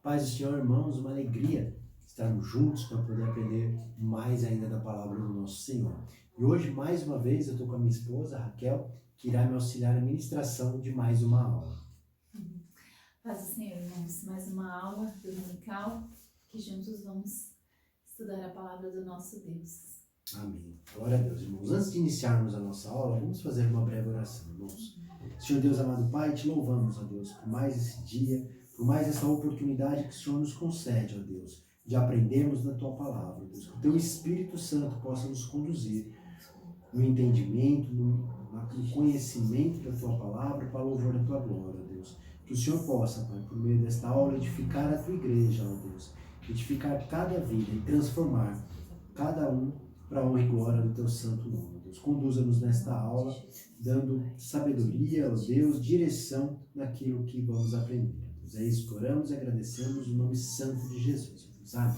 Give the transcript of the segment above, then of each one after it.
Paz do Senhor, irmãos, uma alegria estarmos juntos para poder aprender mais ainda da palavra do nosso Senhor. E hoje, mais uma vez, eu estou com a minha esposa, Raquel, que irá me auxiliar na ministração de mais uma aula. Paz do Senhor, irmãos, mais uma aula dominical que juntos vamos estudar a palavra do nosso Deus. Amém. Glória a Deus, irmãos. Antes de iniciarmos a nossa aula, vamos fazer uma breve oração, irmãos. Senhor Deus, amado Pai, te louvamos, ó Deus, por mais esse dia, por mais essa oportunidade que o Senhor nos concede, ó Deus, de aprendermos da Tua palavra, Deus. Que o Teu Espírito Santo possa nos conduzir no entendimento, no conhecimento da Tua palavra, para o louvor da Tua glória, ó Deus. Que o Senhor possa, Pai, por meio desta aula, edificar a Tua igreja, ó Deus. Edificar cada vida e transformar cada um para a honra e glória do Teu santo nome, Deus. Conduza-nos nesta aula, dando sabedoria, ó Deus, direção naquilo que vamos aprender. Deus. É isso que oramos e agradecemos no nome santo de Jesus. Deus. Amém.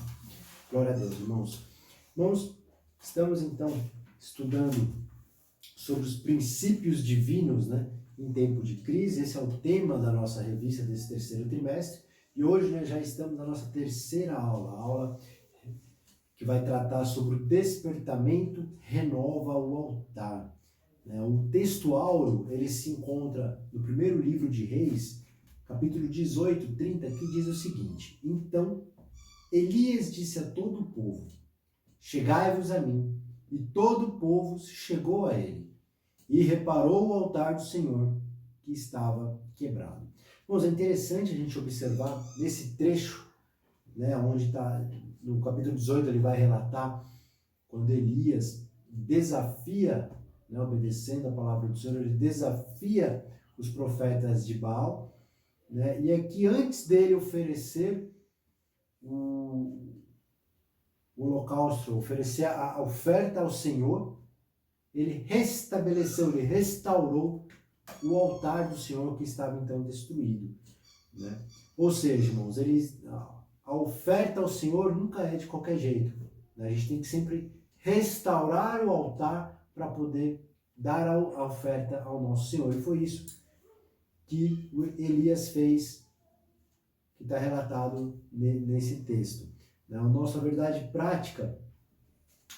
Glória a Deus, irmãos. Irmãos, estamos então estudando sobre os princípios divinos, né, em tempo de crise. Esse é o tema da nossa revista desse terceiro trimestre. E hoje nós já estamos na nossa terceira aula, a aula que vai tratar sobre o despertamento renova o altar. O texto áureo, ele se encontra no primeiro livro de Reis, capítulo 18, 30, que diz o seguinte: Então Elias disse a todo o povo: Chegai-vos a mim. E todo o povo chegou a ele, e reparou o altar do Senhor, que estava quebrado. Irmãos, é interessante a gente observar nesse trecho, onde está, no capítulo 18, ele vai relatar quando Elias desafia, obedecendo a palavra do Senhor, ele desafia os profetas de Baal, e aqui antes dele oferecer o holocausto, oferecer a oferta ao Senhor, ele restabeleceu, ele restaurou o altar do Senhor que estava então destruído. Ou seja, irmãos, a oferta ao Senhor nunca é de qualquer jeito. A gente tem que sempre restaurar o altar para poder dar a oferta ao nosso Senhor. E foi isso que Elias fez, que está relatado nesse texto. A nossa verdade prática,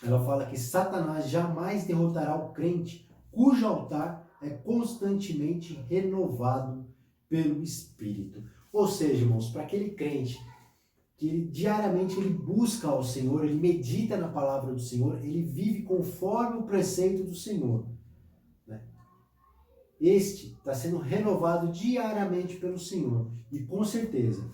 ela fala que Satanás jamais derrotará o crente cujo altar é constantemente renovado pelo Espírito. Ou seja, irmãos, para aquele crente que diariamente ele busca ao Senhor, ele medita na palavra do Senhor, ele vive conforme o preceito do Senhor. Este está sendo renovado diariamente pelo Senhor. E com certeza,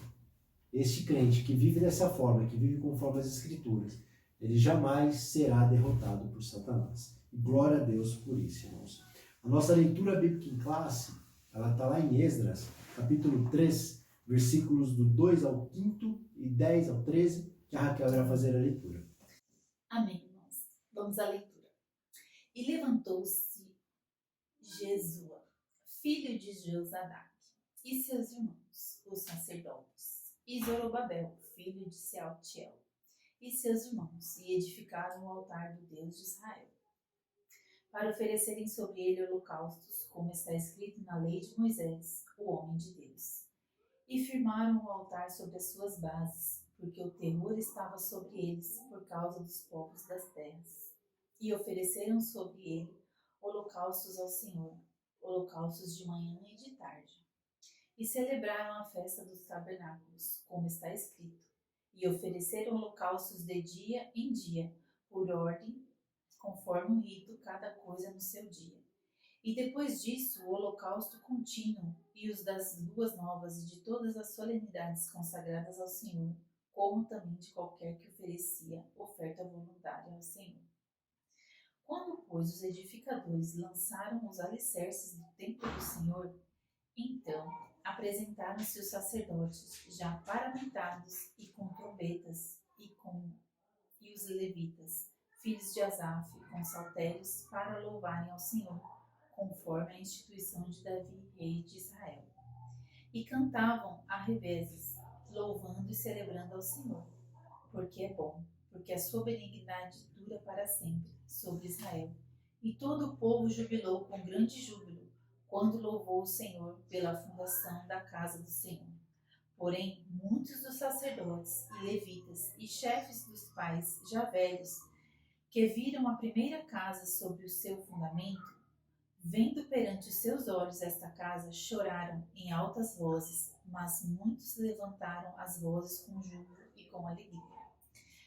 este crente que vive dessa forma, que vive conforme as Escrituras, ele jamais será derrotado por Satanás. E glória a Deus por isso, irmãos. A nossa leitura bíblica em classe, ela está lá em Esdras, capítulo 3, versículos do 2 ao 5 e 10 ao 13, que a Raquel irá fazer a leitura. Amém, irmãos. Vamos à leitura. E levantou-se Jesua, filho de Josadac, e seus irmãos, os sacerdotes, e Zorobabel, filho de Sealtiel, e seus irmãos, e edificaram o altar do Deus de Israel, para oferecerem sobre ele holocaustos, como está escrito na lei de Moisés, o homem de Deus. E firmaram o altar sobre as suas bases, porque o terror estava sobre eles por causa dos povos das terras. E ofereceram sobre ele holocaustos ao Senhor, holocaustos de manhã e de tarde. E celebraram a festa dos tabernáculos, como está escrito, e ofereceram holocaustos de dia em dia, por ordem, conforme o rito, cada coisa no seu dia. E depois disso, o holocausto contínuo e os das luas novas e de todas as solenidades consagradas ao Senhor, como também de qualquer que oferecia oferta voluntária ao Senhor. Quando, pois, os edificadores lançaram os alicerces do templo do Senhor, então apresentaram-se os sacerdotes, já paramentados e com trombetas, e os levitas, filhos de Asaf, com saltérios, para louvarem ao Senhor, conforme a instituição de Davi, rei de Israel. E cantavam a revezes, louvando e celebrando ao Senhor, porque é bom, porque a sua benignidade dura para sempre sobre Israel. E todo o povo jubilou com grande júbilo, quando louvou o Senhor pela fundação da casa do Senhor. Porém, muitos dos sacerdotes e levitas e chefes dos pais já velhos, que viram a primeira casa sobre o seu fundamento, vendo perante os seus olhos esta casa, choraram em altas vozes, mas muitos levantaram as vozes com júbilo e com alegria.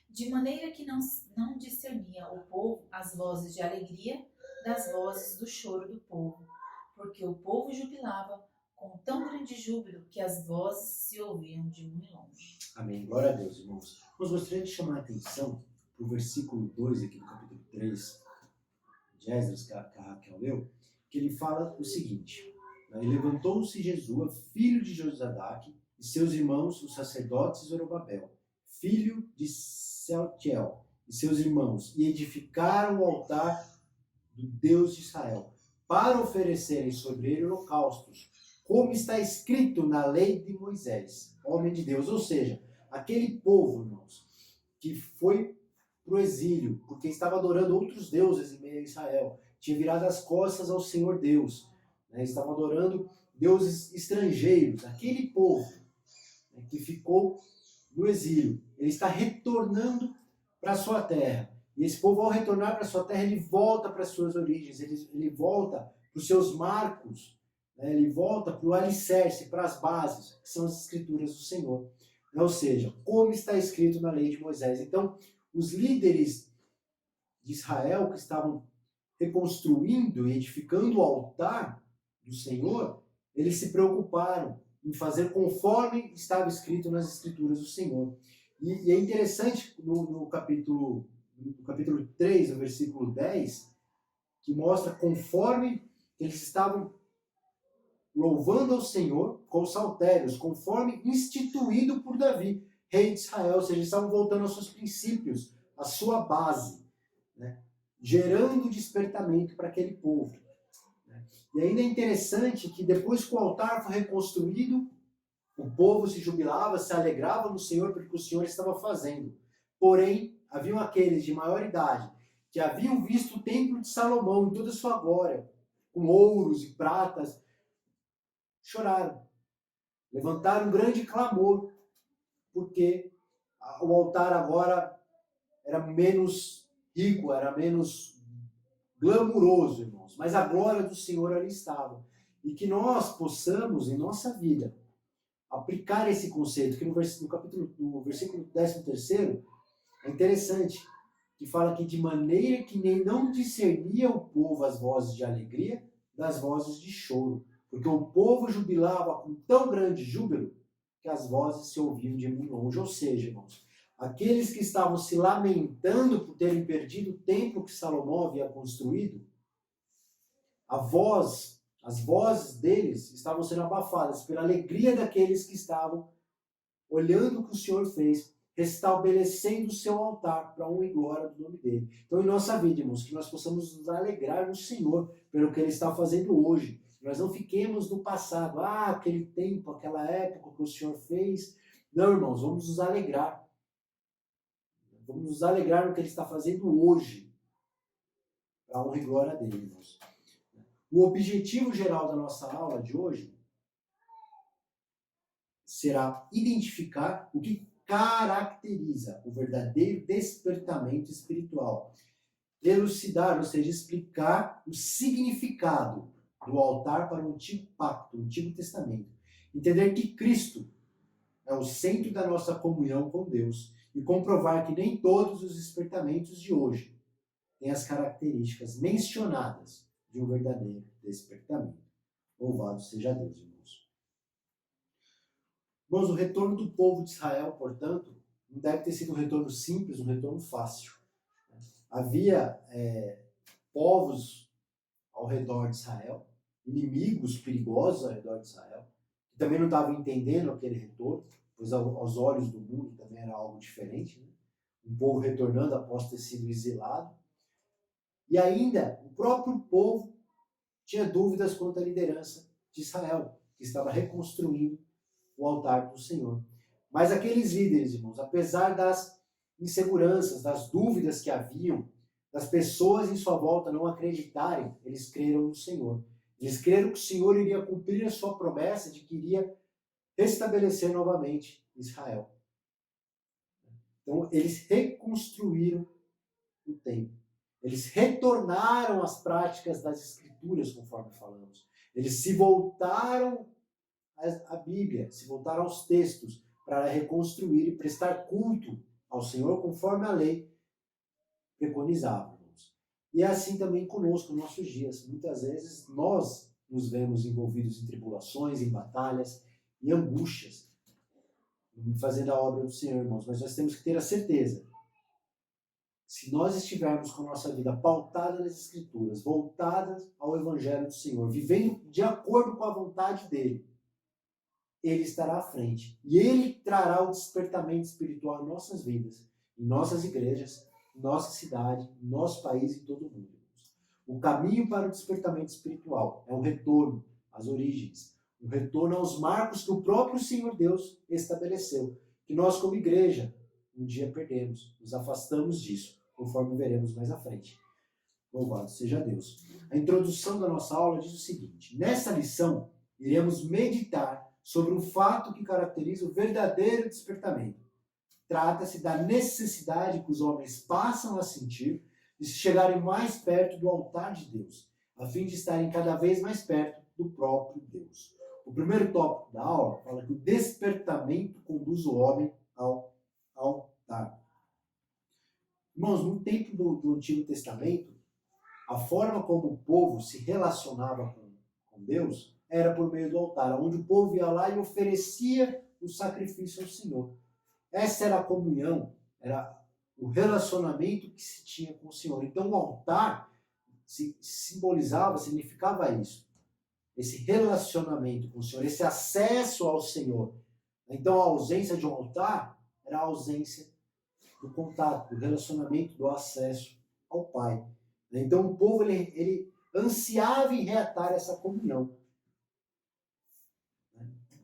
De maneira que não discernia o povo as vozes de alegria das vozes do choro do povo, porque o povo jubilava com tão grande júbilo que as vozes se ouviam de muito longe. Amém. Glória a Deus, irmãos. Nós gostaríamos de chamar a atenção para o versículo 2 aqui do capítulo 3 de Esdras, que a Raquel leu, que ele fala o seguinte: e levantou-se Jesua, filho de Josadaque, e seus irmãos, os sacerdotes de Zorobabel, filho de Sealtiel, e seus irmãos, e edificaram o altar do Deus de Israel, para oferecerem sobre ele holocaustos, como está escrito na lei de Moisés, homem de Deus. Ou seja, aquele povo, irmãos, que foi para o exílio, porque estava adorando outros deuses em meio a Israel, tinha virado as costas ao Senhor Deus, né? Estava adorando deuses estrangeiros. Aquele povo, né, que ficou no exílio, ele está retornando para a sua terra. E esse povo, ao retornar para a sua terra, ele volta para as suas origens, ele volta para os seus marcos, né? Ele volta para o alicerce, para as bases, que são as escrituras do Senhor. Ou seja, como está escrito na lei de Moisés. Então, os líderes de Israel que estavam reconstruindo e edificando o altar do Senhor, eles se preocuparam em fazer conforme estava escrito nas escrituras do Senhor. E é interessante no capítulo 3, no versículo 10, que mostra conforme eles estavam louvando ao Senhor com os saltérios, conforme instituído por Davi, rei de Israel. Ou seja, eles estavam voltando aos seus princípios, à sua base, né? Gerando despertamento para aquele povo. E ainda é interessante que depois que o altar foi reconstruído, o povo se jubilava, se alegrava no Senhor pelo que o Senhor estava fazendo. Porém, haviam aqueles de maior idade que haviam visto o templo de Salomão em toda a sua glória, com ouros e pratas, choraram, levantaram um grande clamor, porque o altar agora era menos rico, era menos glamuroso, irmãos, mas a glória do Senhor ali estava. E que nós possamos, em nossa vida, aplicar esse conceito, que no versículo 13º, é interessante, que fala que de maneira que nem não discernia o povo as vozes de alegria das vozes de choro, porque o povo jubilava com tão grande júbilo que as vozes se ouviam de muito longe. Ou seja, irmãos, aqueles que estavam se lamentando por terem perdido o templo que Salomão havia construído, as vozes deles estavam sendo abafadas pela alegria daqueles que estavam olhando o que o Senhor fez, restabelecendo o seu altar para a honra e glória do nome dele. Então, em nossa vida, irmãos, que nós possamos nos alegrar no Senhor pelo que ele está fazendo hoje. Nós não fiquemos no passado, aquele tempo, aquela época que o Senhor fez. Não, irmãos, vamos nos alegrar. Vamos nos alegrar no que ele está fazendo hoje, para a honra e glória dele, irmãos. O objetivo geral da nossa aula de hoje será identificar o que caracteriza o verdadeiro despertamento espiritual. Elucidar, ou seja, explicar o significado do altar para o Antigo Pacto, o Antigo Testamento. Entender que Cristo é o centro da nossa comunhão com Deus e comprovar que nem todos os despertamentos de hoje têm as características mencionadas de um verdadeiro despertamento. Louvado seja Deus, irmãos. Irmãos, o retorno do povo de Israel, portanto, não deve ter sido um retorno simples, um retorno fácil. Havia povos ao redor de Israel, inimigos perigosos ao redor de Israel, que também não estavam entendendo aquele retorno, pois aos olhos do mundo também era algo diferente, né? Um povo retornando após ter sido exilado. E ainda, o próprio povo tinha dúvidas quanto à liderança de Israel, que estava reconstruindo o altar do Senhor. Mas aqueles líderes, irmãos, apesar das inseguranças, das dúvidas que haviam, das pessoas em sua volta não acreditarem, eles creram no Senhor. Eles creram que o Senhor iria cumprir a sua promessa de que iria restabelecer novamente Israel. Então, eles reconstruíram o templo. Eles retornaram às práticas das Escrituras, conforme falamos. Eles se voltaram à Bíblia, se voltaram aos textos para reconstruir e prestar culto ao Senhor conforme a lei preconizava. E é assim também conosco nos nossos dias. Muitas vezes nós nos vemos envolvidos em tribulações, em batalhas, em angústias, fazendo a obra do Senhor, irmãos. Mas nós temos que ter a certeza, se nós estivermos com a nossa vida pautada nas Escrituras, voltadas ao Evangelho do Senhor, vivendo de acordo com a vontade dEle, Ele estará à frente. E Ele trará o despertamento espiritual em nossas vidas, em nossas igrejas, em nossa cidade, em nosso país e em todo o mundo. O caminho para o despertamento espiritual é um retorno às origens, um retorno aos marcos que o próprio Senhor Deus estabeleceu, que nós como igreja um dia perdemos, nos afastamos disso, conforme veremos mais à frente. Louvado seja Deus. A introdução da nossa aula diz o seguinte: nessa lição, iremos meditar sobre um fato que caracteriza o verdadeiro despertamento. Trata-se da necessidade que os homens passam a sentir de se chegarem mais perto do altar de Deus, a fim de estarem cada vez mais perto do próprio Deus. O primeiro tópico da aula fala que o despertamento conduz o homem ao altar. Irmãos, no tempo do Antigo Testamento, a forma como o povo se relacionava com Deus era por meio do altar, onde o povo ia lá e oferecia o sacrifício ao Senhor. Essa era a comunhão, era o relacionamento que se tinha com o Senhor. Então o altar simbolizava, significava isso. Esse relacionamento com o Senhor, esse acesso ao Senhor. Então a ausência de um altar era a ausência do contato, do relacionamento, do acesso ao Pai. Então o povo ele ansiava em reatar essa comunhão.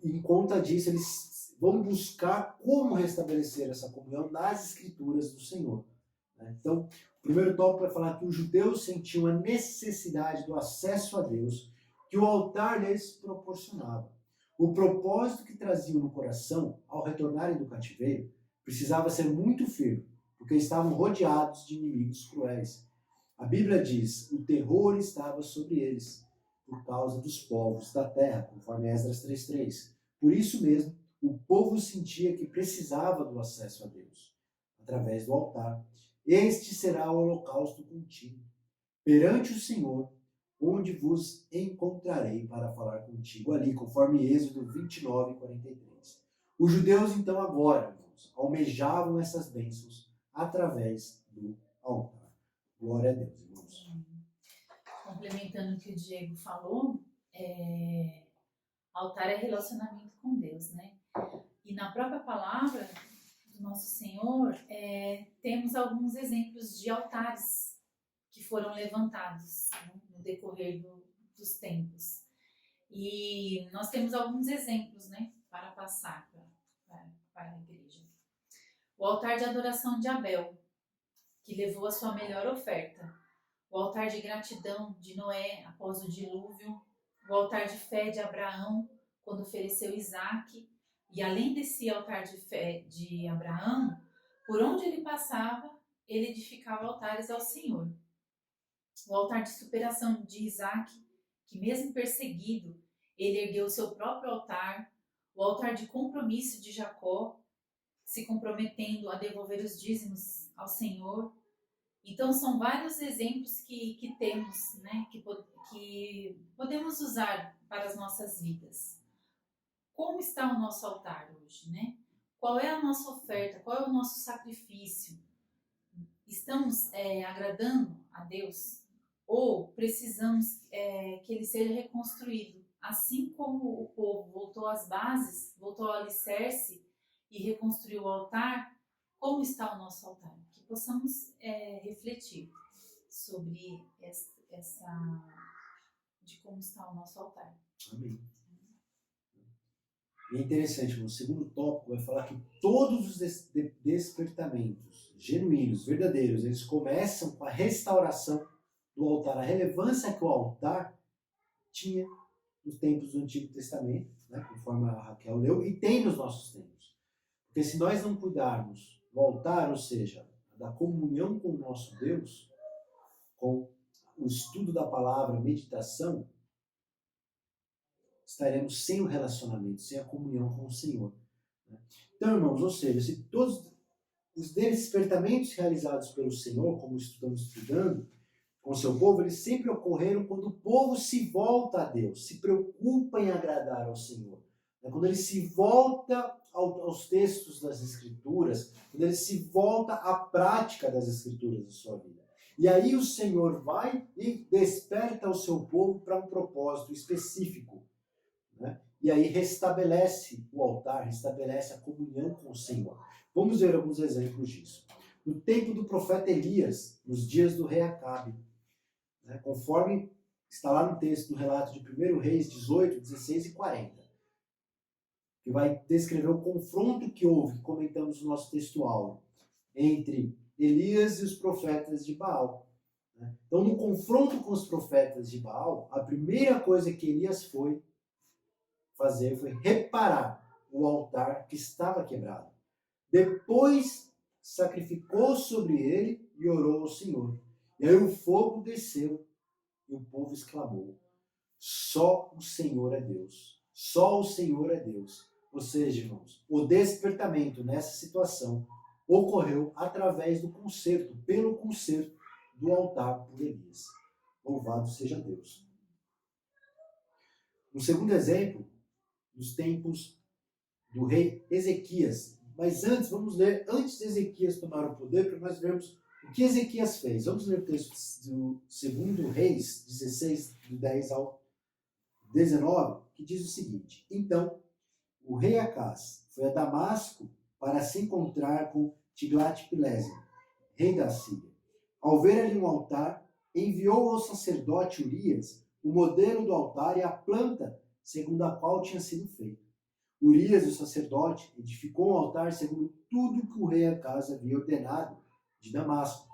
E em conta disso, eles vão buscar como restabelecer essa comunhão nas Escrituras do Senhor. Então, o primeiro tópico vai falar que os judeus sentiam a necessidade do acesso a Deus que o altar lhes proporcionava. O propósito que traziam no coração ao retornarem do cativeiro precisava ser muito firme, porque estavam rodeados de inimigos cruéis. A Bíblia diz: o terror estava sobre eles, por causa dos povos da terra, conforme Esdras 3:3. Por isso mesmo, o povo sentia que precisava do acesso a Deus, através do altar. Este será o holocausto contínuo, perante o Senhor, onde vos encontrarei para falar contigo ali, conforme Êxodo 29:43. Os judeus, então, agora, irmãos, almejavam essas bênçãos através do altar. Glória a Deus, irmãos. Complementando o que o Diego falou, altar é relacionamento com Deus, né? E na própria palavra do nosso Senhor, temos alguns exemplos de altares que foram levantados, né, no decorrer dos tempos. E nós temos alguns exemplos, né, para passar para a igreja. O altar de adoração de Abel, que levou a sua melhor oferta. O altar de gratidão de Noé após o dilúvio. O altar de fé de Abraão, quando ofereceu Isaque. E além desse altar de fé de Abraão, por onde ele passava, ele edificava altares ao Senhor. O altar de superação de Isaque, que mesmo perseguido, ele ergueu o seu próprio altar. O altar de compromisso de Jacó, se comprometendo a devolver os dízimos ao Senhor. Então são vários exemplos que temos, né, que podemos usar para as nossas vidas. Como está o nosso altar hoje, né? Qual é a nossa oferta? Qual é o nosso sacrifício? Estamos agradando a Deus? Ou precisamos que ele seja reconstruído? Assim como o povo voltou às bases, voltou ao alicerce e reconstruiu o altar, como está o nosso altar? Que possamos refletir sobre de como está o nosso altar. Amém. E é interessante, o segundo tópico vai falar que todos os despertamentos genuínos, verdadeiros, eles começam com a restauração do altar, a relevância que o altar tinha nos tempos do Antigo Testamento, né, conforme a Raquel leu, e tem nos nossos tempos. Porque se nós não cuidarmos do altar, ou seja, da comunhão com o nosso Deus, com o estudo da palavra, meditação, estaremos sem o relacionamento, sem a comunhão com o Senhor. Então, irmãos, ou seja, se todos os despertamentos realizados pelo Senhor, como estamos estudando, com o seu povo, eles sempre ocorreram quando o povo se volta a Deus, se preocupa em agradar ao Senhor. Quando ele se volta aos textos das Escrituras, quando ele se volta à prática das Escrituras da sua vida. E aí o Senhor vai e desperta o seu povo para um propósito específico. Né? E aí restabelece o altar, restabelece a comunhão com o Senhor. Vamos ver alguns exemplos disso. No tempo do profeta Elias, nos dias do rei Acabe, né? Conforme está lá no texto, no relato de 1 Reis 18, 16 e 40, que vai descrever o confronto que houve, que comentamos no nosso textual, entre Elias e os profetas de Baal. Então, no confronto com os profetas de Baal, a primeira coisa que Elias foi fazer foi reparar o altar que estava quebrado. Depois, sacrificou sobre ele e orou ao Senhor. E aí o fogo desceu e o povo exclamou: só o Senhor é Deus. Só o Senhor é Deus. Ou seja, irmãos, o despertamento nessa situação ocorreu através do conserto, pelo conserto do altar por Elias. Louvado seja Deus. Um segundo exemplo, dos tempos do rei Ezequias. Mas antes, vamos ler, antes de Ezequias tomar o poder, para nós vermos o que Ezequias fez. Vamos ler o texto do 2 Reis 16, do 10 ao 19, que diz o seguinte: então, o rei Acaz foi a Damasco para se encontrar com Tiglat-Pileser, rei da Síria. Ao ver ali um altar, enviou ao sacerdote Urias o modelo do altar e a planta segundo a qual tinha sido feito. Urias, o sacerdote, edificou um altar segundo tudo que o rei Acaz havia ordenado de Damasco.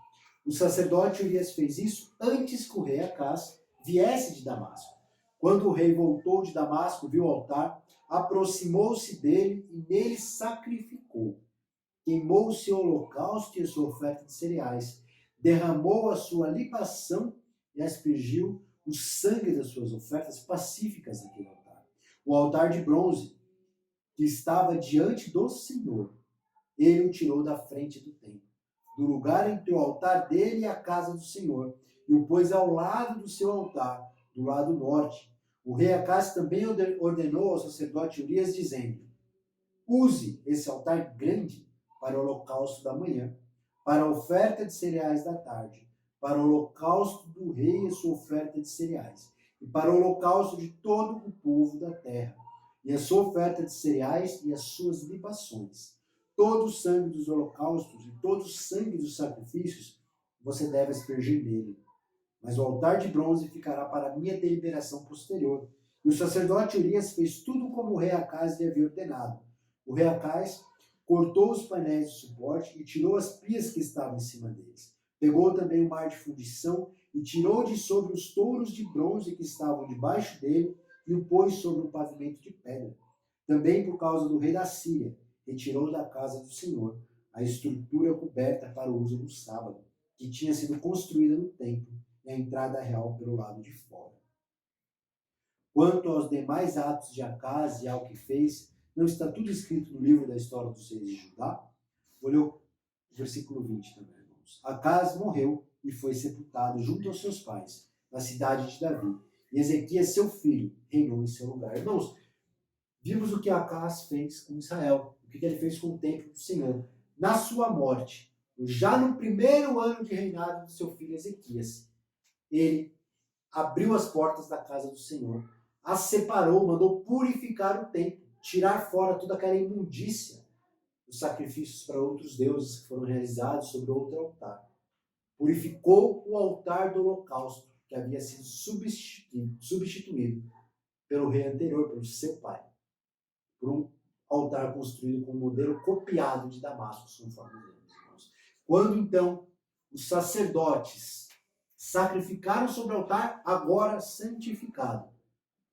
O sacerdote Urias fez isso antes que o rei Acaz viesse de Damasco. Quando o rei voltou de Damasco, viu o altar, aproximou-se dele e nele sacrificou. Queimou o seu holocausto e a sua oferta de cereais. Derramou a sua libação e aspergiu o sangue das suas ofertas pacíficas naquele altar. O altar de bronze que estava diante do Senhor, ele o tirou da frente do templo, do lugar entre o altar dele e a casa do Senhor, e o pôs ao lado do seu altar, do lado norte. O rei Acaz também ordenou ao sacerdote Urias, dizendo: use esse altar grande para o holocausto da manhã, para a oferta de cereais da tarde, para o holocausto do rei e sua oferta de cereais, e para o holocausto de todo o povo da terra, e a sua oferta de cereais e as suas libações. Todo o sangue dos holocaustos e todo o sangue dos sacrifícios você deve aspergir nele. Mas o altar de bronze ficará para a minha deliberação posterior. E o sacerdote Urias fez tudo como o rei Acaz lhe havia ordenado. O rei Acaz cortou os painéis de suporte e tirou as pias que estavam em cima deles. Pegou também o mar de fundição e tirou de sobre os touros de bronze que estavam debaixo dele e o pôs sobre um pavimento de pedra. Também por causa do rei da Síria, retirou da casa do Senhor a estrutura coberta para o uso no sábado, que tinha sido construída no templo, e a entrada real pelo lado de fora. Quanto aos demais atos de Acaz e ao que fez, não está tudo escrito no livro da história dos reis de Judá? Vou ler o versículo 20 também, irmãos. Acaz morreu e foi sepultado junto aos seus pais, na cidade de Davi. E Ezequias, seu filho, reinou em seu lugar. Irmãos, vimos o que Acaz fez com Israel, o que ele fez com o templo do Senhor. Na sua morte, já no primeiro ano de reinado do seu filho Ezequias, ele abriu as portas da casa do Senhor, as separou, mandou purificar o templo, tirar fora toda aquela imundícia dos sacrifícios para outros deuses que foram realizados sobre outro altar. Purificou o altar do holocausto, que havia sido substituído pelo rei anterior, pelo seu pai, por um altar construído com um modelo copiado de Damasco, conforme lemos, irmãos. Quando então os sacerdotes sacrificaram sobre o altar, agora santificado,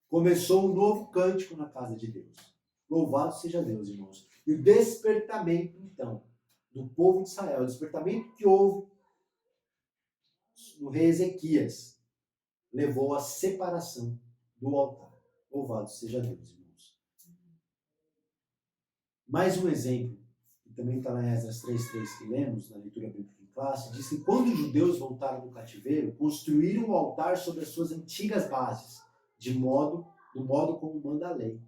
Começou um novo cântico na casa de Deus. Louvado seja Deus, irmãos. E o despertamento, então, do povo de Israel, o despertamento que houve no rei Ezequias, levou à separação do altar. Louvado seja Deus, irmãos. Mais um exemplo, que também está lá em Esdras 3:3 que lemos, na leitura bíblica em classe, diz que quando os judeus voltaram do cativeiro, construíram o altar sobre as suas antigas bases, do modo como manda a lei.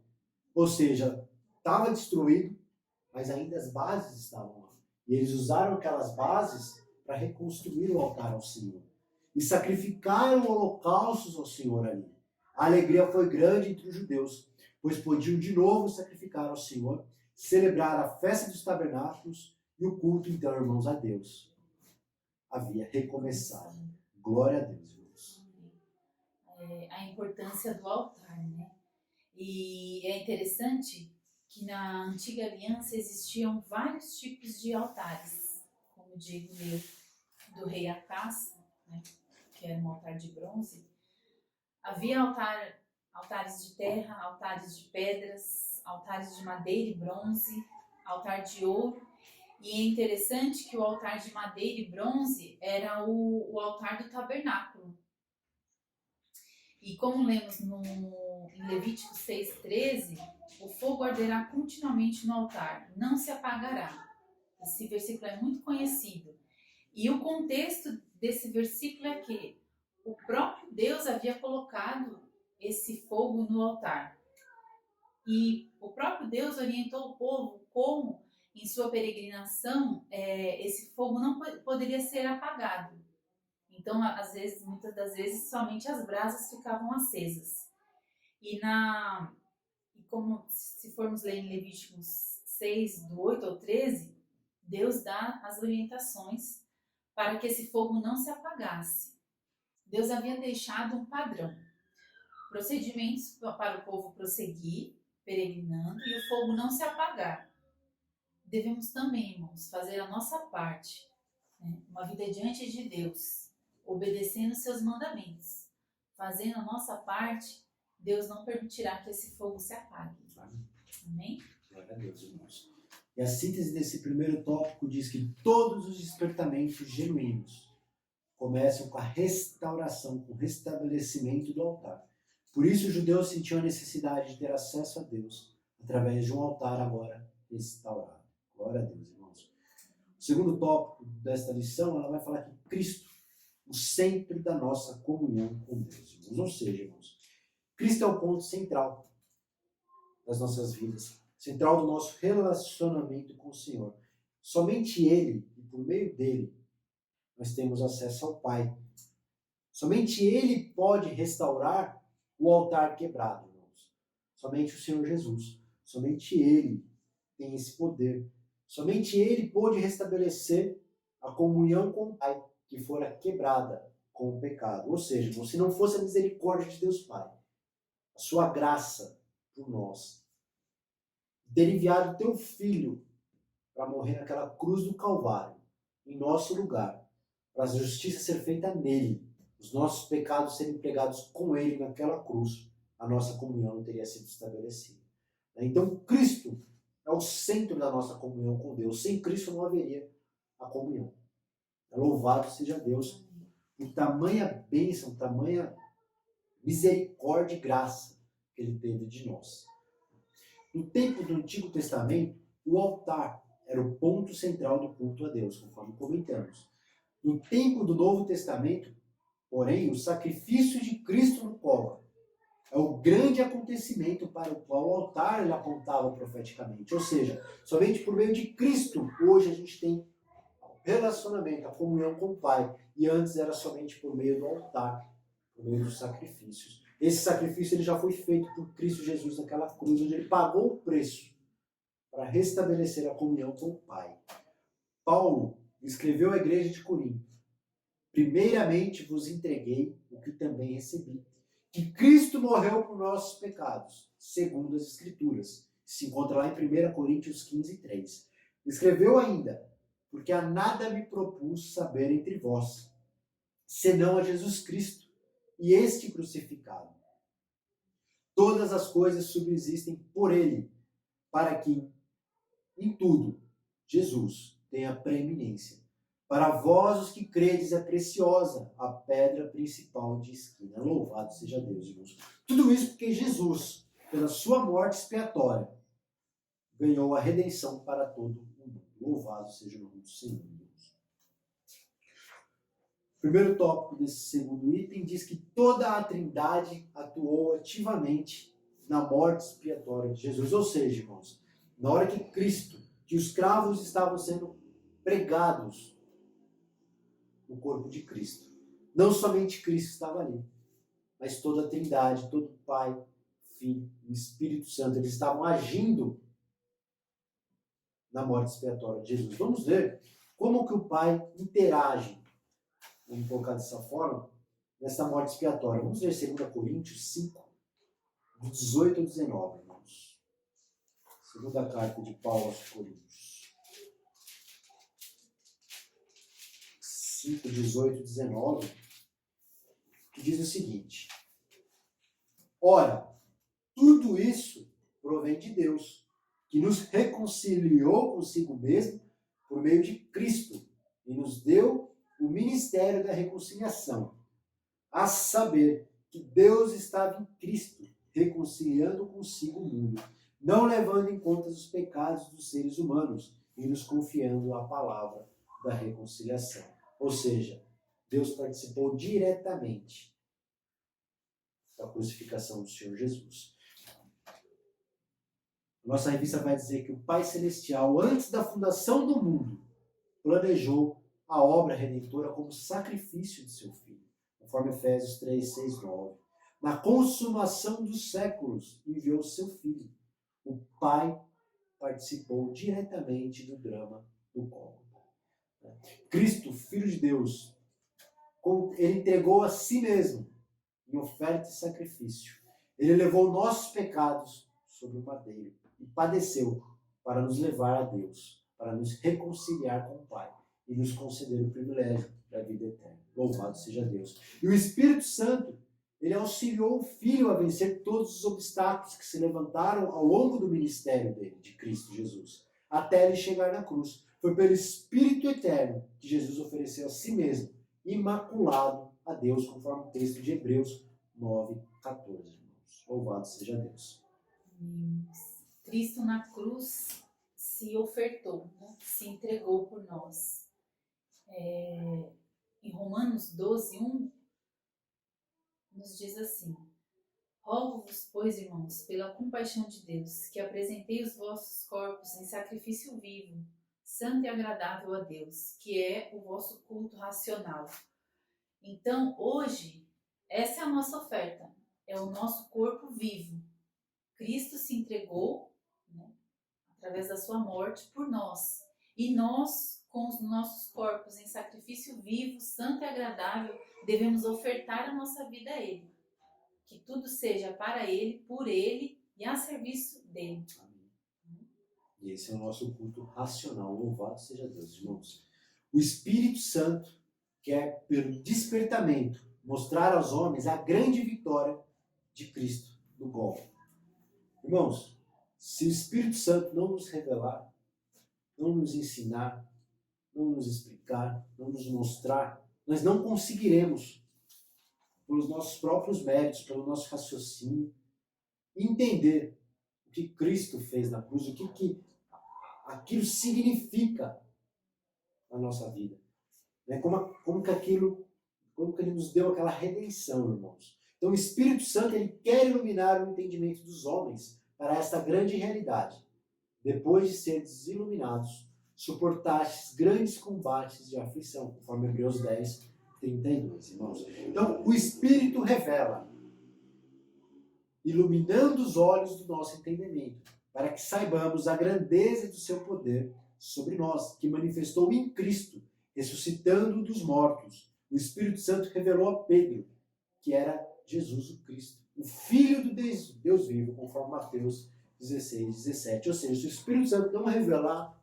Ou seja, estava destruído, mas ainda as bases estavam lá. E eles usaram aquelas bases para reconstruir o altar ao Senhor. E sacrificaram holocaustos ao Senhor ali. A alegria foi grande entre os judeus, pois podiam de novo sacrificar ao Senhor, celebrar a festa dos tabernáculos e o culto, então, irmãos, a Deus. Havia recomeçado. Glória a Deus, irmãos. A importância do altar, né? E é interessante que na antiga aliança existiam vários tipos de altares, como o Diego leu do rei Acás, né, que era um altar de bronze. Havia altares de terra, altares de pedras, altares de madeira e bronze, altar de ouro. E é interessante que o altar de madeira e bronze era o altar do tabernáculo. E como lemos em Levítico 6:13, o fogo arderá continuamente no altar, não se apagará. Esse versículo é muito conhecido. E o contexto desse versículo é que o próprio Deus havia colocado esse fogo no altar. E o próprio Deus orientou o povo como, em sua peregrinação, esse fogo não poderia ser apagado. Então, muitas das vezes, somente as brasas ficavam acesas. E como se formos ler em Levíticos 6, do 8 ao 13, Deus dá as orientações para que esse fogo não se apagasse. Deus havia deixado um padrão, procedimentos para o povo prosseguir, peregrinando, e o fogo não se apagar. Devemos também, irmãos, fazer a nossa parte, né? Uma vida diante de Deus, obedecendo seus mandamentos. Fazendo a nossa parte, Deus não permitirá que esse fogo se apague. Amém? Glória a Deus, irmãos. E a síntese desse primeiro tópico diz que todos os despertamentos genuínos começam com a restauração, com o restabelecimento do altar. Por isso os judeus sentiam a necessidade de ter acesso a Deus através de um altar agora restaurado. Glória a Deus, irmãos. O segundo tópico desta lição, ela vai falar que Cristo, o centro da nossa comunhão com Deus, irmãos. Ou seja, irmãos, Cristo é o ponto central das nossas vidas, central do nosso relacionamento com o Senhor. Somente Ele, e por meio dele, nós temos acesso ao Pai. Somente Ele pode restaurar o altar quebrado, irmãos. Somente o Senhor Jesus. Somente Ele tem esse poder. Somente Ele pôde restabelecer a comunhão com o Pai, que fora quebrada com o pecado. Ou seja, se não fosse a misericórdia de Deus Pai, a sua graça por nós, ter enviado o teu Filho para morrer naquela cruz do Calvário, em nosso lugar, para a justiça ser feita nele, os nossos pecados serem pregados com ele naquela cruz, a nossa comunhão não teria sido estabelecida. Então, Cristo é o centro da nossa comunhão com Deus. Sem Cristo não haveria a comunhão. Louvado seja Deus por tamanha bênção, tamanha misericórdia e graça que Ele teve de nós. No tempo do Antigo Testamento, o altar era o ponto central do culto a Deus, conforme comentamos. No tempo do Novo Testamento, porém, o sacrifício de Cristo no colo é o grande acontecimento para o qual o altar ele apontava profeticamente. Ou seja, somente por meio de Cristo, hoje a gente tem relacionamento, a comunhão com o Pai. E antes era somente por meio do altar, por meio dos sacrifícios. Esse sacrifício ele já foi feito por Cristo Jesus naquela cruz, onde ele pagou o preço para restabelecer a comunhão com o Pai. Paulo escreveu à igreja de Corinto: primeiramente vos entreguei o que também recebi, que Cristo morreu por nossos pecados, segundo as Escrituras. Se encontra lá em 1 Coríntios 15:3. Escreveu ainda: porque a nada me propus saber entre vós, senão a Jesus Cristo e este crucificado. Todas as coisas subsistem por ele, para que, em tudo, Jesus tenha preeminência. Para vós, os que credes, é preciosa a pedra principal de esquina. Louvado seja Deus, irmãos. Tudo isso porque Jesus, pela sua morte expiatória, ganhou a redenção para todo o mundo. Louvado seja o nome do Senhor, Deus. O primeiro tópico desse segundo item diz que toda a Trindade atuou ativamente na morte expiatória de Jesus. Ou seja, irmãos, na hora que Cristo, que os cravos estavam sendo pregados no corpo de Cristo, não somente Cristo estava ali, mas toda a Trindade, todo o Pai, Filho e Espírito Santo, eles estavam agindo na morte expiatória de Jesus. Vamos ver como que o Pai interage, vamos colocar dessa forma, nessa morte expiatória. Vamos ver 2 Coríntios 5, do 18 ao 19, irmãos. Segunda carta de Paulo aos Coríntios. 5, 18 e 19, que diz o seguinte: ora, tudo isso provém de Deus, que nos reconciliou consigo mesmo por meio de Cristo e nos deu o ministério da reconciliação, a saber que Deus estava em Cristo, reconciliando consigo o mundo, não levando em conta os pecados dos seres humanos e nos confiando a palavra da reconciliação. Ou seja, Deus participou diretamente da crucificação do Senhor Jesus. Nossa revista vai dizer que o Pai Celestial, antes da fundação do mundo, planejou a obra redentora como sacrifício de seu Filho, conforme Efésios 3, 6, 9. Na consumação dos séculos, enviou seu Filho. O Pai participou diretamente do drama do Gólgota. Cristo, Filho de Deus, ele entregou a si mesmo em oferta e sacrifício. Ele levou nossos pecados sobre o madeiro e padeceu para nos levar a Deus, para nos reconciliar com o Pai e nos conceder o privilégio da vida eterna. Louvado seja Deus. E o Espírito Santo, ele auxiliou o Filho a vencer todos os obstáculos que se levantaram ao longo do ministério dele, de Cristo Jesus, até ele chegar na cruz. Foi pelo Espírito Eterno que Jesus ofereceu a si mesmo, imaculado a Deus, conforme o texto de Hebreus 9, 14. Irmãos. Louvado seja Deus. Cristo na cruz se ofertou, né? Se entregou por nós. Em Romanos 12, 1, nos diz assim: rogo-vos, pois, irmãos, pela compaixão de Deus, que apresentei os vossos corpos em sacrifício vivo, santo e agradável a Deus, que é o vosso culto racional. Então, hoje, essa é a nossa oferta, é o nosso corpo vivo. Cristo se entregou, né, através da sua morte por nós. E nós, com os nossos corpos em sacrifício vivo, santo e agradável, devemos ofertar a nossa vida a Ele. Que tudo seja para Ele, por Ele e a serviço dEle. Amém. E esse é o nosso culto racional. Louvado seja Deus, irmãos. O Espírito Santo quer, pelo despertamento, mostrar aos homens a grande vitória de Cristo no Gólgota. Irmãos, se o Espírito Santo não nos revelar, não nos ensinar, não nos explicar, não nos mostrar, nós não conseguiremos, pelos nossos próprios méritos, pelo nosso raciocínio, entender o que Cristo fez na cruz, o que aquilo significa na nossa vida. Como que ele nos deu aquela redenção, irmãos. Então o Espírito Santo, ele quer iluminar o entendimento dos homens para esta grande realidade. Depois de seres iluminados, suportastes grandes combates de aflição, conforme Hebreus 10, 32, irmãos. Então o Espírito revela, iluminando os olhos do nosso entendimento, para que saibamos a grandeza do seu poder sobre nós, que manifestou em Cristo, ressuscitando dos mortos. O Espírito Santo revelou a Pedro que era Jesus o Cristo, o Filho do Deus vivo, conforme Mateus 16, 17. Ou seja, se o Espírito Santo não revelar,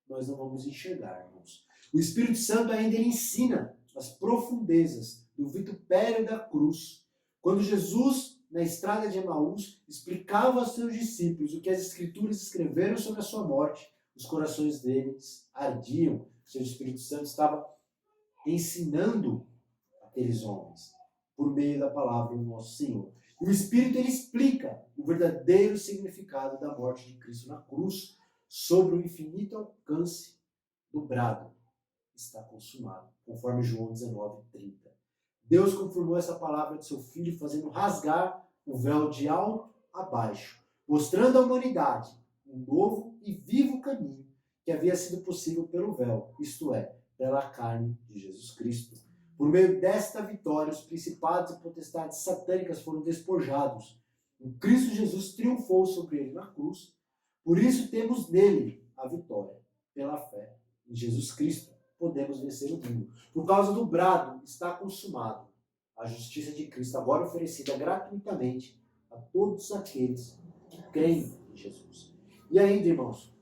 nós não vamos enxergar, irmãos. O Espírito Santo ainda ele ensina as profundezas do vitupério da cruz. Quando Jesus, na estrada de Emaús, explicava aos seus discípulos o que as Escrituras escreveram sobre a sua morte, os corações deles ardiam. O seu Espírito Santo estava ensinando aqueles homens por meio da palavra do nosso Senhor. E o Espírito ele explica o verdadeiro significado da morte de Cristo na cruz sobre o infinito alcance do brado. Está consumado, conforme João 19:30. Deus confirmou essa palavra de seu Filho, fazendo rasgar o véu de alto a baixo, mostrando à humanidade um novo e vivo caminho que havia sido possível pelo véu, isto é, pela carne de Jesus Cristo. Por meio desta vitória, os principados e potestades satânicas foram despojados. O Cristo Jesus triunfou sobre ele na cruz. Por isso temos nele a vitória. Pela fé em Jesus Cristo, podemos vencer o mundo. Por causa do brado, está consumado. A justiça de Cristo agora oferecida gratuitamente a todos aqueles que creem em Jesus. E ainda, irmãos,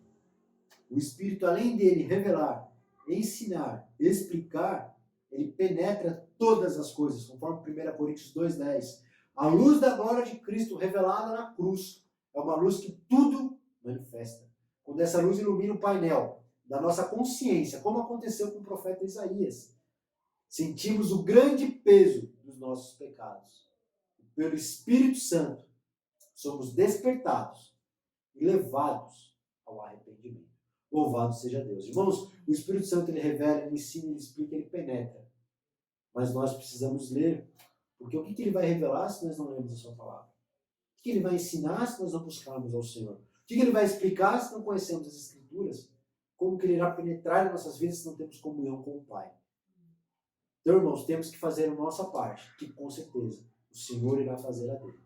o Espírito, além dele revelar, ensinar, explicar, ele penetra todas as coisas, conforme 1 Coríntios 2:10. A luz da glória de Cristo revelada na cruz é uma luz que tudo manifesta. Quando essa luz ilumina o painel da nossa consciência, como aconteceu com o profeta Isaías, sentimos o grande peso dos nossos pecados. Pelo Espírito Santo, somos despertados e levados ao arrependimento. Louvado seja Deus. Irmãos, o Espírito Santo ele revela, ele ensina, ele explica, ele penetra. Mas nós precisamos ler, porque o que ele vai revelar se nós não lemos a sua palavra? O que ele vai ensinar se nós não buscarmos ao Senhor? O que ele vai explicar se não conhecemos as Escrituras? Como que ele irá penetrar em nossas vidas se não temos comunhão com o Pai? Então, irmãos, temos que fazer a nossa parte, que com certeza o Senhor irá fazer a dele.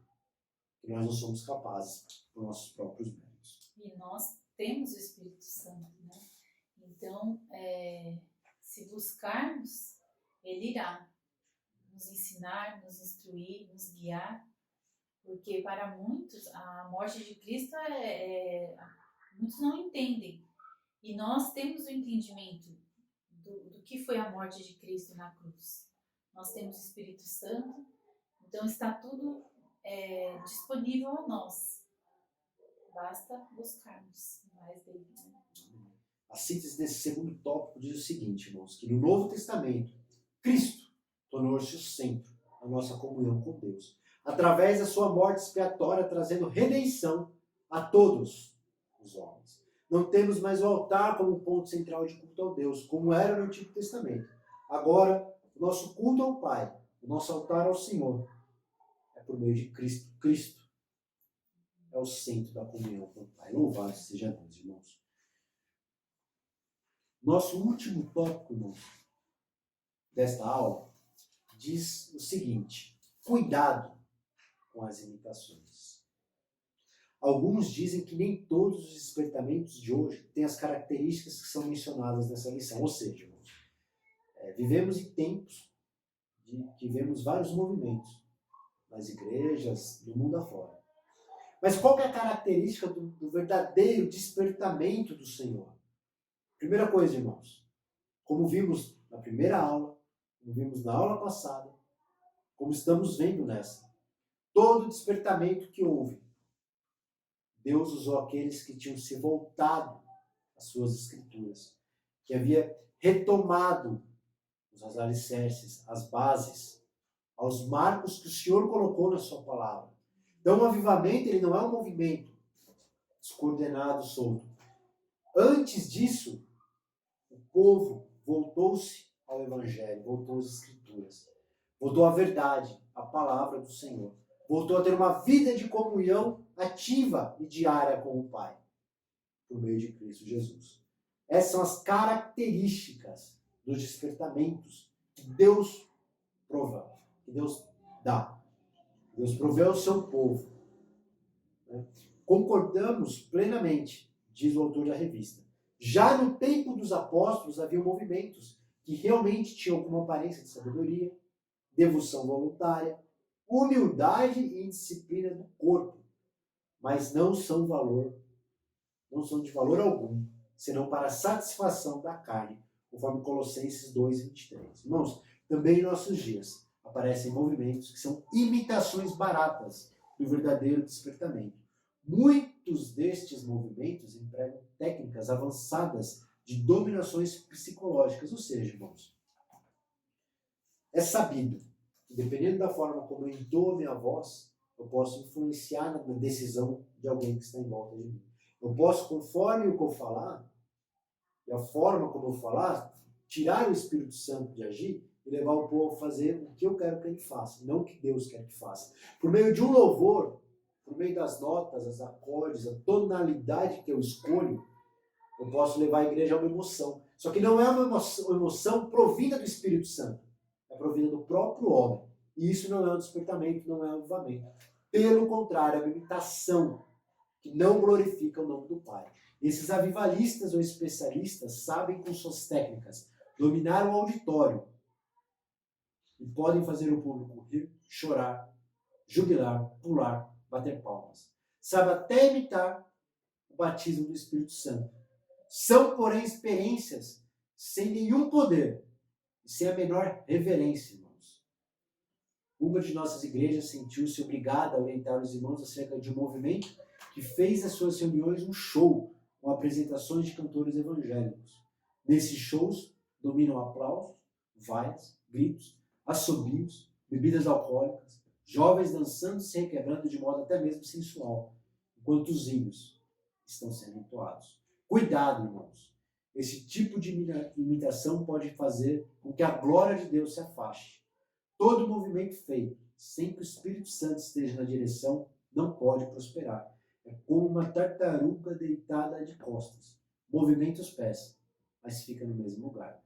Que nós não somos capazes por nossos próprios méritos. E nós temos o Espírito Santo, né? Então, se buscarmos, ele irá nos ensinar, nos instruir, nos guiar, porque para muitos a morte de Cristo muitos não entendem. E nós temos o entendimento do que foi a morte de Cristo na cruz. Nós temos o Espírito Santo, então está tudo disponível a nós. Basta buscarmos mais dele. A síntese desse segundo tópico diz o seguinte, irmãos, que no Novo Testamento, Cristo tornou-se o centro da nossa comunhão com Deus, através da sua morte expiatória, trazendo redenção a todos os homens. Não temos mais o altar como ponto central de culto ao Deus, como era no Antigo Testamento. Agora, o nosso culto ao Pai, o nosso altar ao Senhor, é por meio de Cristo. Cristo é o centro da comunhão com o Pai. Louvado seja Deus, irmãos. Nosso último tópico, irmãos, desta aula, diz o seguinte: cuidado com as imitações. Alguns dizem que nem todos os despertamentos de hoje têm as características que são mencionadas nessa lição. Ou seja, irmãos, vivemos em tempos que vemos vários movimentos nas igrejas, no mundo afora. Mas qual que é a característica do verdadeiro despertamento do Senhor? Primeira coisa, irmãos, como vimos na primeira aula, como vimos na aula passada, como estamos vendo nessa, todo despertamento que houve, Deus usou aqueles que tinham se voltado às suas Escrituras, que havia retomado os alicerces, as bases, aos marcos que o Senhor colocou na sua palavra. Então, o avivamento ele não é um movimento descoordenado, solto. Antes disso, o povo voltou-se ao Evangelho, voltou às Escrituras, voltou à verdade, à palavra do Senhor. Voltou a ter uma vida de comunhão ativa e diária com o Pai, por meio de Cristo Jesus. Essas são as características dos despertamentos que Deus prova, que Deus dá. Deus proveu ao seu povo. Concordamos plenamente, diz o autor da revista. Já no tempo dos apóstolos havia movimentos que realmente tinham alguma aparência de sabedoria, devoção voluntária, humildade e disciplina do corpo, mas não são de valor algum, senão para a satisfação da carne, conforme Colossenses 2:23. Irmãos, também em nossos dias aparecem movimentos que são imitações baratas do verdadeiro despertamento. Muitos destes movimentos empregam técnicas avançadas de dominações psicológicas, ou seja, irmãos, é sabido que dependendo da forma como eu entoo a minha voz, eu posso influenciar na decisão de alguém que está em volta de mim. Eu posso, conforme o que eu falar, e a forma como eu falar, tirar o Espírito Santo de agir e levar o povo a fazer o que eu quero que ele faça, não o que Deus quer que faça. Por meio de um louvor, por meio das notas, os acordes, a tonalidade que eu escolho, eu posso levar a igreja a uma emoção. Só que não é uma emoção provinda do Espírito Santo. É provinda do próprio homem. E isso não é um despertamento, não é um avivamento. Pelo contrário, é uma imitação que não glorifica o nome do Pai. Esses avivalistas ou especialistas sabem com suas técnicas dominar o auditório e podem fazer o público rir, chorar, jubilar, pular, bater palmas. Sabe até imitar o batismo do Espírito Santo. São, porém, experiências sem nenhum poder e sem a menor reverência, irmãos. Uma de nossas igrejas sentiu-se obrigada a orientar os irmãos acerca de um movimento que fez das suas reuniões um show com apresentações de cantores evangélicos. Nesses shows dominam aplausos, vaias, gritos, assobios, bebidas alcoólicas, jovens dançando e se requebrando de modo até mesmo sensual, enquanto os hinos estão sendo entoados. Cuidado, irmãos. Esse tipo de imitação pode fazer com que a glória de Deus se afaste. Todo movimento feito sem que o Espírito Santo esteja na direção não pode prosperar. É como uma tartaruga deitada de costas. Movimenta os pés, mas fica no mesmo lugar.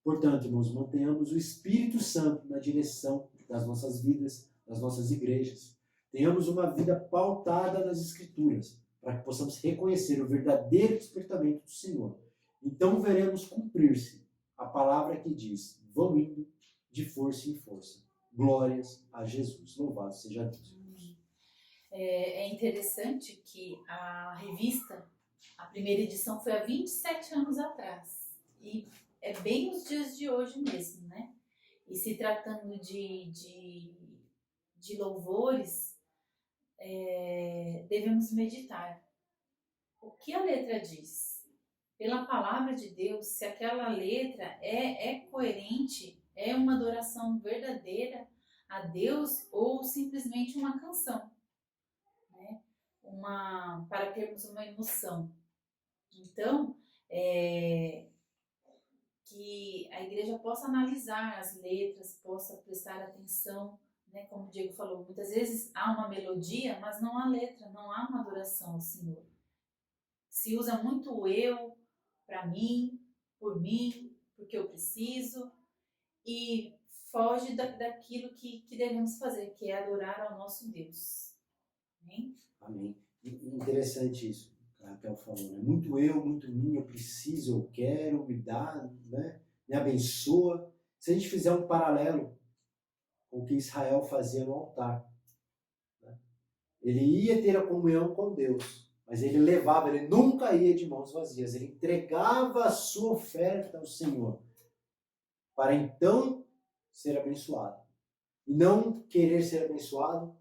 Portanto, irmãos, mantenhamos o Espírito Santo na direção das nossas vidas, das nossas igrejas. Tenhamos uma vida pautada nas Escrituras, para que possamos reconhecer o verdadeiro despertamento do Senhor. Então veremos cumprir-se a palavra que diz: vão indo de força em força. Glórias a Jesus. Louvado seja Deus. É interessante que a revista, a primeira edição foi há 27 anos atrás. E é bem os dias de hoje mesmo, né? E se tratando de louvores, devemos meditar. O que a letra diz? Pela palavra de Deus, se aquela letra é coerente, é uma adoração verdadeira a Deus ou simplesmente uma canção, né? Para termos uma emoção. Então, que a igreja possa analisar as letras, possa prestar atenção, né? Como o Diego falou, muitas vezes há uma melodia, mas não há letra, não há uma adoração ao Senhor. Se usa muito o eu, para mim, por mim, porque eu preciso, e foge daquilo que devemos fazer, que é adorar ao nosso Deus. Amém? Amém. Interessante isso, que a Raquel falou, né? Muito eu, muito mim, eu preciso, eu quero, me dá, né? Me abençoa. Se a gente fizer um paralelo com o que Israel fazia no altar, né? Ele ia ter a comunhão com Deus, mas ele levava, ele nunca ia de mãos vazias, ele entregava a sua oferta ao Senhor, para então ser abençoado. E não querer ser abençoado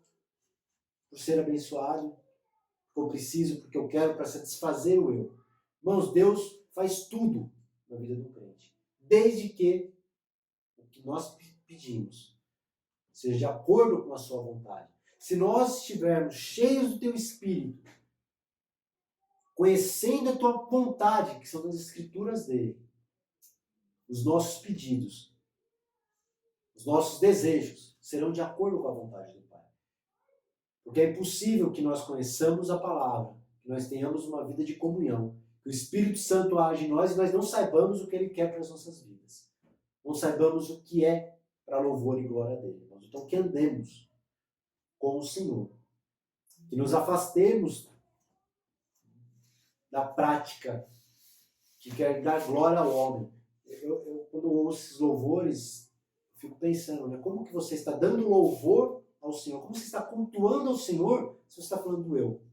por ser abençoado, porque eu preciso, porque eu quero, para satisfazer o eu. Irmãos, Deus faz tudo na vida do crente, desde que o que nós pedimos seja de acordo com a sua vontade. Se nós estivermos cheios do teu Espírito, conhecendo a tua vontade, que são das Escrituras dele, os nossos pedidos, os nossos desejos serão de acordo com a vontade do Pai. Porque é impossível que nós conheçamos a palavra, que nós tenhamos uma vida de comunhão, que o Espírito Santo age em nós e nós não saibamos o que ele quer para as nossas vidas. Não saibamos o que é para louvor e glória dele. Então que andemos com o Senhor. Que nos afastemos da prática que quer dar glória ao homem. Quando eu ouço esses louvores, fico pensando, né? Como que você está dando louvor ao Senhor? Como você está cultuando ao Senhor se você está falando do eu?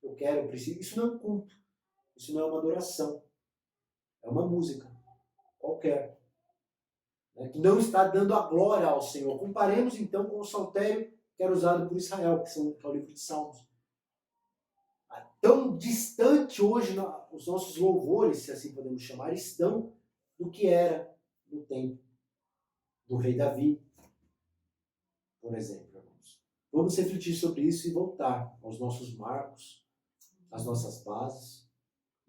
Eu quero, eu preciso. Isso não é um culto. Isso não é uma adoração. É uma música qualquer, né? Que não está dando a glória ao Senhor. Comparemos então com o saltério que era usado por Israel, que é o livro de Salmos. Tão distante hoje, os nossos louvores, se assim podemos chamar, estão do que era no tempo do rei Davi, por exemplo, irmãos. Vamos refletir sobre isso e voltar aos nossos marcos, às nossas bases,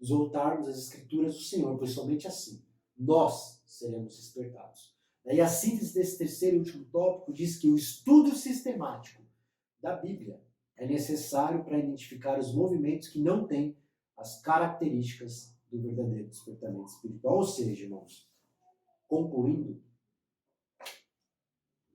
nos voltarmos às escrituras do Senhor, pois somente assim nós seremos despertados. E a síntese desse terceiro e último tópico diz que o estudo sistemático da Bíblia é necessário para identificar os movimentos que não têm as características do verdadeiro despertamento espiritual. Ou seja, irmãos, concluindo,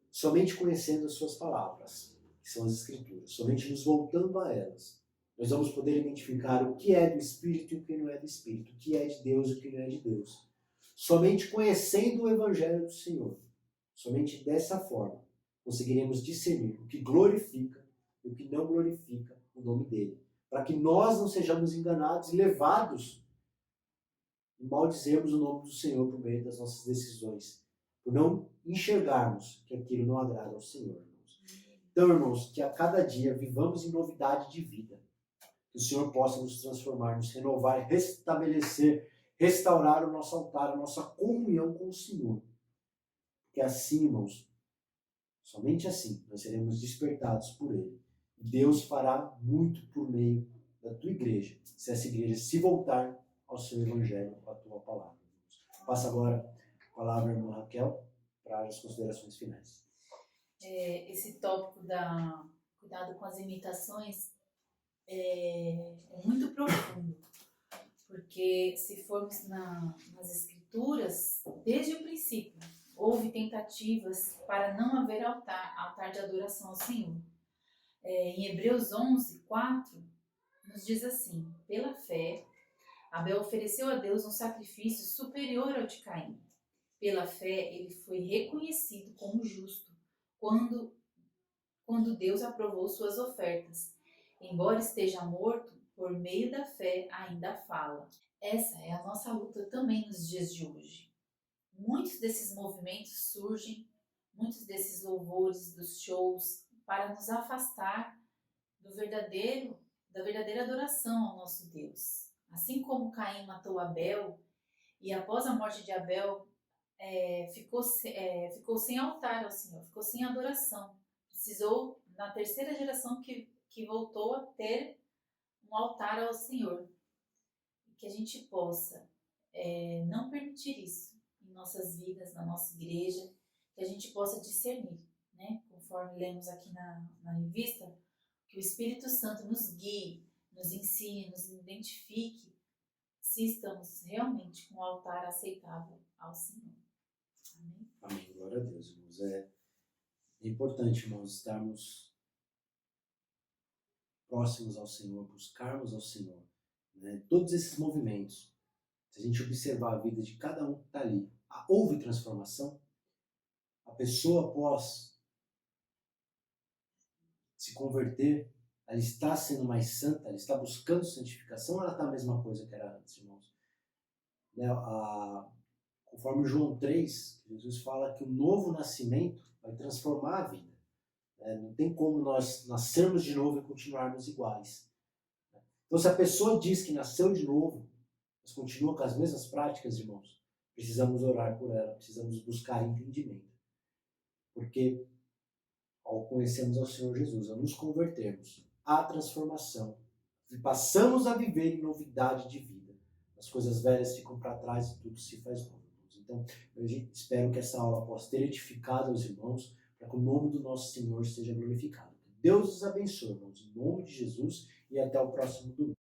somente conhecendo as suas palavras, que são as Escrituras, somente nos voltando a elas, nós vamos poder identificar o que é do Espírito e o que não é do Espírito, o que é de Deus e o que não é de Deus. Somente conhecendo o Evangelho do Senhor, somente dessa forma, conseguiremos discernir o que glorifica e o que não glorifica o nome dele, para que nós não sejamos enganados e levados e maldizermos o nome do Senhor por meio das nossas decisões, por não enxergarmos que aquilo não agrada ao Senhor, irmãos. Então, irmãos, que a cada dia vivamos em novidade de vida, que o Senhor possa nos transformar, nos renovar, restabelecer, restaurar o nosso altar, a nossa comunhão com o Senhor. Porque assim, irmãos, somente assim nós seremos despertados por Ele. Deus fará muito por meio da tua igreja, se essa igreja se voltar ao seu evangelho, à tua palavra. Passa agora a palavra, irmã Raquel, para as considerações finais. Esse tópico da cuidado com as imitações é muito profundo, porque se formos nas escrituras, desde o princípio, houve tentativas para não haver altar de adoração ao Senhor. Em Hebreus 11, 4, nos diz assim: pela fé, Abel ofereceu a Deus um sacrifício superior ao de Caim. Pela fé, ele foi reconhecido como justo quando Deus aprovou suas ofertas. Embora esteja morto, por meio da fé ainda fala. Essa é a nossa luta também nos dias de hoje. Muitos desses movimentos surgem, muitos desses louvores, dos shows, para nos afastar da verdadeira adoração ao nosso Deus. Assim como Caim matou Abel, e após a morte de Abel, ficou sem altar ao Senhor, ficou sem adoração. Precisou, na terceira geração, que voltou a ter um altar ao Senhor. E que a gente possa não permitir isso em nossas vidas, na nossa igreja, que a gente possa discernir, né? Conforme lemos aqui na revista, que o Espírito Santo nos guie, nos ensine, nos identifique se estamos realmente com um altar aceitável ao Senhor. Amém? Amém. Glória a Deus, irmãos. É importante, irmãos, estarmos próximos ao Senhor, buscarmos ao Senhor. Né? Todos esses movimentos, se a gente observar a vida de cada um que está ali, houve transformação. A pessoa, após se converter, ela está sendo mais santa, ela está buscando santificação, ou ela está a mesma coisa que era antes, irmãos? Né? Conforme João 3, Jesus fala que o novo nascimento vai transformar a vida. Não tem como nós nascermos de novo e continuarmos iguais. Então, se a pessoa diz que nasceu de novo, mas continua com as mesmas práticas, irmãos, precisamos orar por ela, precisamos buscar entendimento. Porque ao conhecermos ao Senhor Jesus, ao nos convertermos, há transformação. E passamos a viver em novidade de vida. As coisas velhas ficam para trás e tudo se faz novo. Então, eu espero que essa aula possa ter edificado os irmãos, para que o nome do nosso Senhor seja glorificado. Que Deus os abençoe, irmãos, em nome de Jesus, e até o próximo domingo.